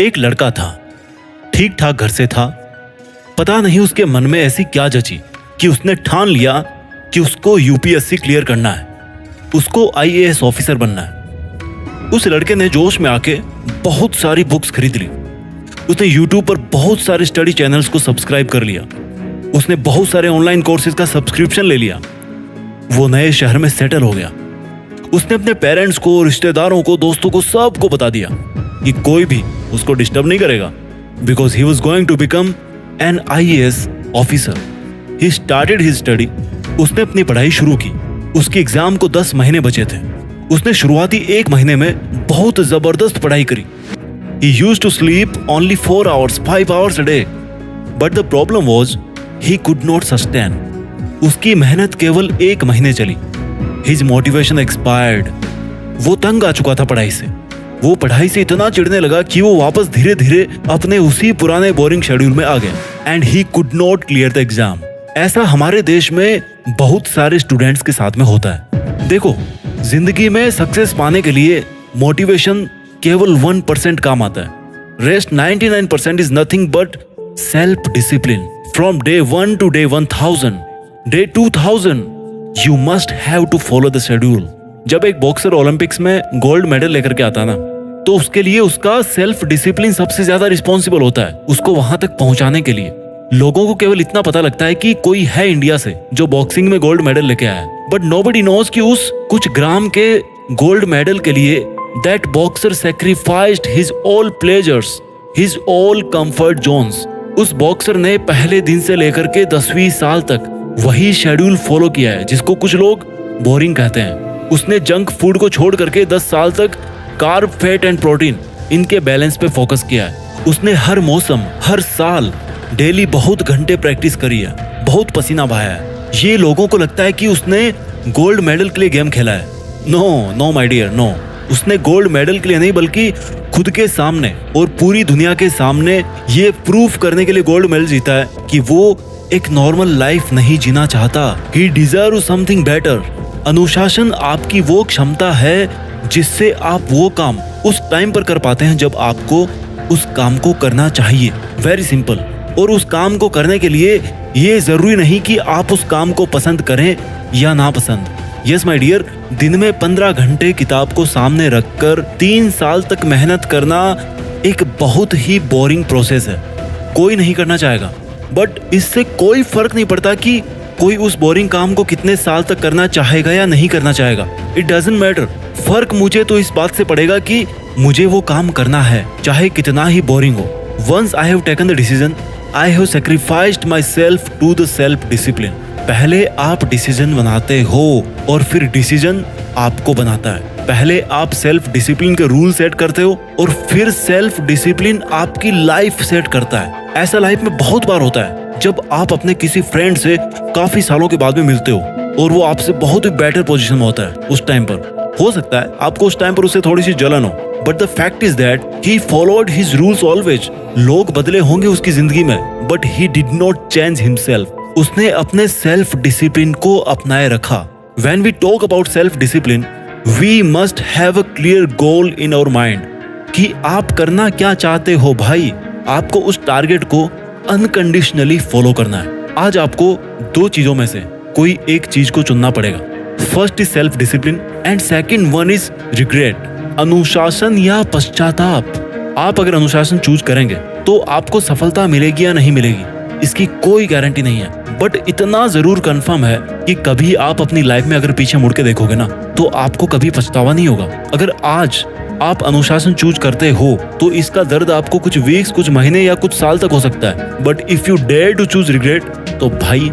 एक लड़का था, ठीक ठाक घर से था। पता नहीं उसके मन में ऐसी क्या जची कि उसने ठान लिया कि उसको यूपीएससी क्लियर करना है, उसको आईएएस ऑफिसर बनना है। उस लड़के ने जोश में आके बहुत सारी बुक्स खरीद ली। उसने यूट्यूब पर बहुत सारे स्टडी चैनल्स को सब्सक्राइब कर लिया। उसने बहुत सारे ऑनलाइन कोर्सेज का सब्सक्रिप्शन ले लिया। वो नए शहर में सेटल हो गया। उसने अपने पेरेंट्स को, रिश्तेदारों को, दोस्तों को, सबको बता दिया कि कोई भी उसको डिस्टर्ब नहीं करेगा, because he was going to become an IAS officer. He started his study. उसने अपनी पढ़ाई शुरू की। उसके एग्जाम को 10 महीने बचे थे। उसने शुरुआती 1 महीने में बहुत जबरदस्त पढ़ाई करी। He used to sleep only 4 hours, 5 hours a day. But the problem was, he could not sustain. उसकी मेहनत केवल 1 महीने चली। His motivation expired. वो तंग आ चुका था पढ़ाई से। वो पढ़ाई से इतना चिढ़ने लगा कि वो वापस धीरे धीरे अपने उसी पुराने बोरिंग शेड्यूल में आ गया। And he could not clear the exam. ऐसा हमारे देश में बहुत सारे स्टूडेंट्स के साथ में होता है। देखो, जिंदगी में सक्सेस पाने के लिए मोटिवेशन केवल 1% काम आता है। Rest 99% is nothing but self discipline. From day 1 to day 1000, day 2000 you must have to follow the schedule. जब एक बॉक्सर ओलंपिक्स में गोल्ड मेडल लेकर के आता ना, तो उसके लिए उसका सेल्फ डिसिप्लिन सबसे ज्यादा रिस्पॉन्सिबल होता है उसको वहां तक पहुंचाने के लिए। लोगों को केवल इतना पता लगता है कि कोई है इंडिया से जो बॉक्सिंग में गोल्ड मेडल लेके आया है, बट नोबडी नोज कि उस कुछ ग्राम के गोल्ड मेडल के लिए that boxer sacrificed his all pleasures, his all comfort Jones. उस बॉक्सर ने पहले दिन से लेकर के 10वीं साल तक वही शेड्यूल फॉलो किया है जिसको कुछ लोग बोरिंग कहते हैं। उसने जंक फूड को छोड़ करके 10 साल तक कार्ब, फैट एंड प्रोटीन इनके बैलेंस पे फोकस किया है। उसने हर मौसम, हर साल डेली बहुत घंटे प्रैक्टिस करी है, बहुत पसीना बहाया है। ये लोगों को लगता है कि उसने गोल्ड मेडल के लिए गेम खेला है। No no my dear, no. उसने गोल्ड मेडल के लिए नहीं, बल्कि खुद के सामने और पूरी दुनिया के सामने ये प्रूफ करने के लिए गोल्ड मेडल जीता है कि वो एक नॉर्मल लाइफ नहीं जीना चाहता। He deserve something better. अनुशासन आपकी वो क्षमता है जिससे आप वो काम उस टाइम पर कर पाते हैं जब आपको उस काम को करना चाहिए। Very simple. और उस काम को करने के लिए ये जरूरी नहीं कि आप उस काम को पसंद करें या ना पसंद। यस माय डियर, दिन में 15 घंटे किताब को सामने रखकर 3 साल तक मेहनत करना एक बहुत ही बोरिंग प्रोसेस है। कोई नहीं करना चाहेगा, बट इससे कोई फर्क नहीं पड़ता कि कोई उस बोरिंग काम को कितने साल तक करना चाहेगा या नहीं करना चाहेगा। It doesn't matter. फर्क मुझे तो इस बात से पड़ेगा कि मुझे वो काम करना है, चाहे कितना ही बोरिंग हो। Once I have taken the decision, I have sacrificed myself to the self discipline. पहले आप डिसीजन बनाते हो और फिर डिसीजन आपको बनाता है। पहले आप सेल्फ डिसिप्लिन के रूल सेट करते हो और फिर सेल्फ डिसिप्लिन आपकी लाइफ सेट करता है। ऐसा लाइफ में बहुत बार होता है जब आप अपने किसी फ्रेंड से काफी सालों के बाद में मिलते हो और वो आपसे बहुत ही बेटर पोजीशन में होता है। उस टाइम पर हो सकता है आपको उस टाइम पर उससे थोड़ी सी जलन हो, but the fact is that he followed his rules always. लोग बदले होंगे उसकी जिंदगी में, but he did not change himself. उसने अपने सेल्फ डिसिप्लिन को अपनाए रखा। When we talk about self discipline, we must have a clear goal in our mind कि आप करना क्या चाहते हो भाई। आपको उस टारगेट को अनकंडीशनली फॉलो करना है। आज आपको 2 चीजों में से कोई एक चीज को चुनना पड़ेगा। First is self discipline and second one is regret, अनुशासन या पश्चाताप। आप अगर अनुशासन चूज करेंगे तो आपको सफलता मिलेगी या नहीं मिलेगी इसकी कोई गारंटी नहीं है, बट इतना जरूर कंफर्म है कि कभी आप अपनी लाइफ में अगर पीछे मुड़ के देखोगे ना, तो आपको कभी पछतावा नहीं होगा। अगर आज आप अनुशासन चूज करते हो तो इसका दर्द आपको कुछ वीक्स, कुछ महीने या कुछ साल तक हो सकता है, but if you dare to choose regret तो भाई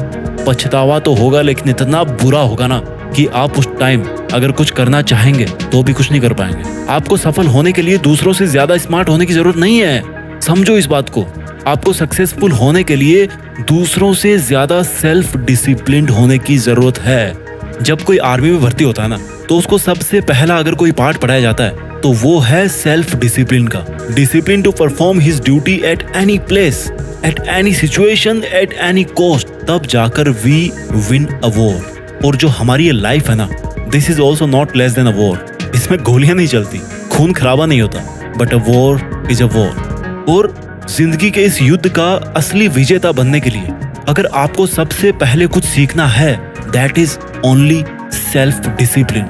पछतावा तो होगा, लेकिन इतना बुरा होगा ना कि आप उस टाइम अगर कुछ करना चाहेंगे तो भी कुछ नहीं कर पाएंगे। आपको सफल होने के लिए दूसरों से ज्यादा स्मार्ट होने की जरूरत नहीं है। समझो इस बात को। आपको सक्सेसफुल होने के लिए दूसरों से ज्यादा सेल्फ डिसिप्लिन्ड होने की जरूरत है। जब कोई आर्मी में भर्ती होता है ना, तो उसको सबसे पहला अगर कोई पार्ट पढ़ाया जाता है तो वो है सेल्फ डिसिप्लिन का। Discipline to perform his duty at any place, at any situation, at any cost. तब जाकर वी विन अ वॉर। और जो हमारी ये लाइफ है ना, this is also not less than a war. इसमें गोलियां नहीं चलती, खून खराबा नहीं होता, but a war is a war. और जिंदगी के इस युद्ध का असली विजेता बनने के लिए अगर आपको सबसे पहले कुछ सीखना है, that is only self discipline.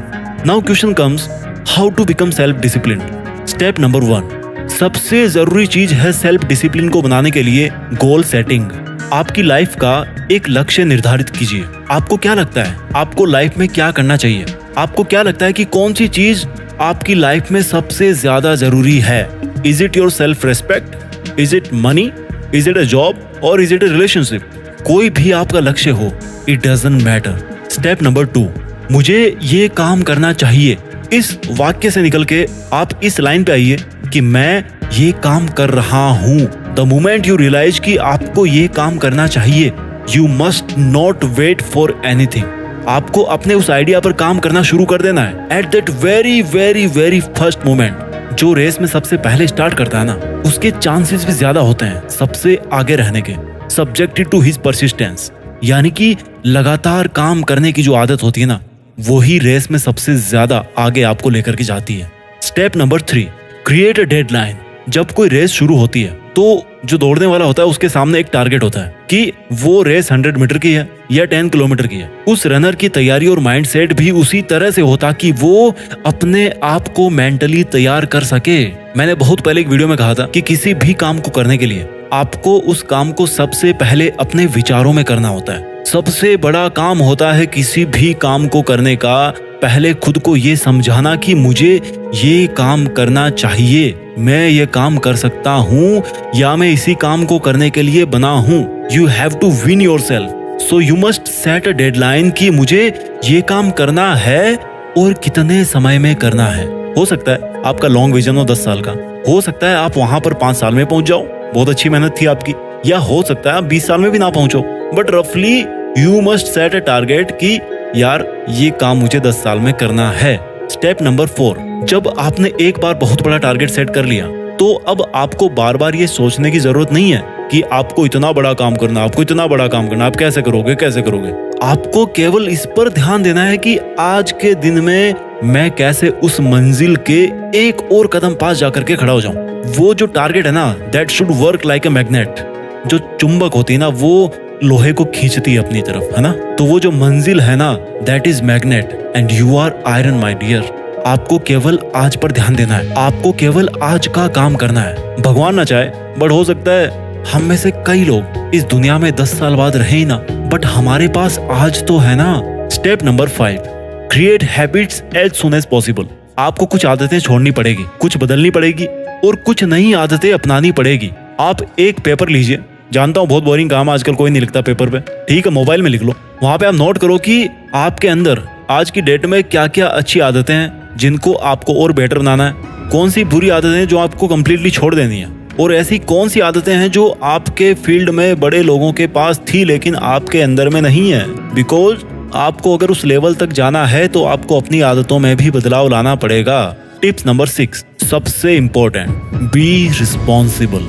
Now question comes, how to become self discipline. Step number 1, सबसे जरूरी चीज है सेल्फ डिसिप्लिन को बनाने के लिए गोल सेटिंग। आपकी लाइफ का एक लक्ष्य निर्धारित कीजिए। आपको क्या लगता है आपको लाइफ में क्या करना चाहिए? आपको क्या लगता है कि कौन सी चीज आपकी लाइफ में सबसे ज्यादा जरूरी है? Is it your self respect? Is it money? Is it a job? और इज इट अ रिलेशनशिप? कोई भी आपका लक्ष्य हो, it doesn't matter. Step number 2, मुझे ये काम करना चाहिए। इस वाक्य से निकल के आप इस लाइन पे आइए कि मैं ये काम कर रहा हूं। द मोमेंट यू रियलाइज कि आपको ये काम करना चाहिए, you must not wait for anything. आपको अपने उस आइडिया पर काम करना शुरू कर देना है at that very very very first moment. जो रेस में सबसे पहले स्टार्ट करता है ना, उसके चांसेस भी ज्यादा होते हैं सबसे आगे रहने के, सब्जेक्टेड टू हिज परसिस्टेंस। यानी कि लगातार काम करने की जो आदत होती है ना, वही रेस में सबसे ज्यादा आगे आपको लेकर के जाती है। Step number 3, create a deadline. जब कोई रेस शुरू होती है तो जो दौड़ने वाला होता है उसके सामने एक टारगेट होता है कि वो रेस 100 मीटर की है या 10 किलोमीटर की है। उस रनर की तैयारी और माइंडसेट भी उसी तरह से होता कि वो अपने आप को मेंटली तैयार कर सके। मैंने बहुत पहले एक वीडियो में कहा था कि किसी भी काम को करने के लिए आपको उस काम को सबसे पहले अपने विचारों में करना होता है। सबसे बड़ा काम होता है किसी भी काम को करने का पहले खुद को ये समझाना कि मुझे ये काम करना चाहिए, मैं ये काम कर सकता हूँ या मैं इसी काम को करने के लिए बना हूँ। You have to win yourself, so you must set a deadline कि मुझे ये काम करना है और कितने समय में करना है। हो सकता है आपका लॉन्ग विजन हो 10 साल का, हो सकता है आप वहां पर 5 साल में पहुंच जाओ, बहुत अच्छी मेहनत थी आपकी, या हो सकता है आप 20 साल में भी ना पहुंचो, बट रफली you must set a target कि यार ये काम मुझे 10 साल में करना है। स्टेप नंबर 4, जब आपने एक बार बहुत बड़ा टारगेट सेट कर लिया तो अब आपको बार बार ये सोचने की जरूरत नहीं है कि आपको इतना बड़ा काम करना, आपको इतना बड़ा काम करना, आप कैसे करोगे कैसे करोगे। आपको केवल इस पर ध्यान देना है कि आज के दिन में मैं कैसे उस मंजिल के एक और कदम पास जाकर के खड़ा हो जाऊं। वो जो टारगेट है ना, that should work like a magnet. जो चुंबक होती है ना, वो लोहे को खींचती है अपनी तरफ, है ना। तो वो जो मंजिल है ना, that is magnet and you are iron my dear. आपको केवल आज पर ध्यान देना है, आपको केवल आज का काम करना है। भगवान ना चाहे, बट हो सकता है हम में से कई लोग इस दुनिया में 10 साल बाद रहे ही ना, बट हमारे पास आज तो है ना। Step number 5, create habits as soon as possible. आपको कुछ आदतें छोड़नी पड़ेगी, कुछ बदलनी पड़ेगी और कुछ नई आदतें अपनानी पड़ेगी। आप एक पेपर लीजिए, जानता हूँ बहुत बोरिंग काम, आजकल कोई नहीं लिखता पेपर पे, ठीक है मोबाइल में लिख लो। वहां पे आप नोट करो कि आपके अंदर आज की डेट में क्या क्या अच्छी आदतें हैं जिनको आपको और बेटर बनाना है, कौन सी बुरी आदतें हैं जो आपको कंप्लीटली छोड़ देनी है, और ऐसी कौन सी आदतें हैं जो आपके फील्ड में बड़े लोगों के पास थी लेकिन आपके अंदर में नहीं है। बिकॉज आपको अगर उस लेवल तक जाना है तो आपको अपनी आदतों में भी बदलाव लाना पड़ेगा। टिप्स नंबर 6, सबसे important, be responsible,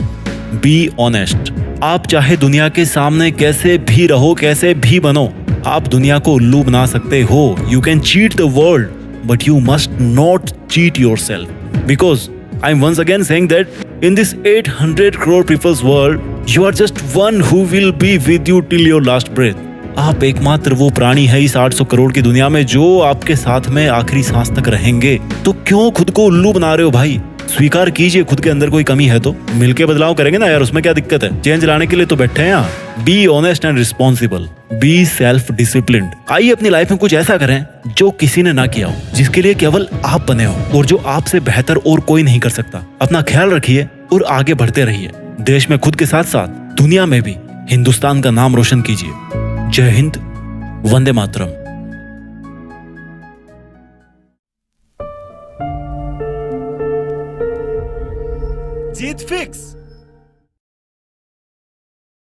be honest. आप चाहे दुनिया के सामने कैसे भी रहो, कैसे भी बनो, आप दुनिया को उल्लू बना सकते हो। You can cheat the world but you must not cheat yourself, because I'm once again saying that in this 800 crore people's world you are just one who will be with you till your last breath. आप एकमात्र वो प्राणी है इस 800 करोड़ की दुनिया में जो आपके साथ में आखिरी सांस तक रहेंगे। तो क्यों खुद को उल्लू बना रहे हो भाई? स्वीकार कीजिए खुद के अंदर कोई कमी है तो मिलके बदलाव करेंगे ना यार, उसमें क्या दिक्कत है? चेंज लाने के लिए तो बैठे हैं यहाँ। Be honest and responsible, be self disciplined. आइए अपनी लाइफ में कुछ ऐसा करें जो किसी ने ना किया हो, जिसके लिए केवल आप बने हो और जो आपसे बेहतर और कोई नहीं कर सकता। अपना ख्याल रखिए और आगे बढ़ते रहिए। देश में खुद के साथ साथ दुनिया में भी हिंदुस्तान का नाम रोशन कीजिए। जय हिंद, वंदे मातरम। जीत फिक्स।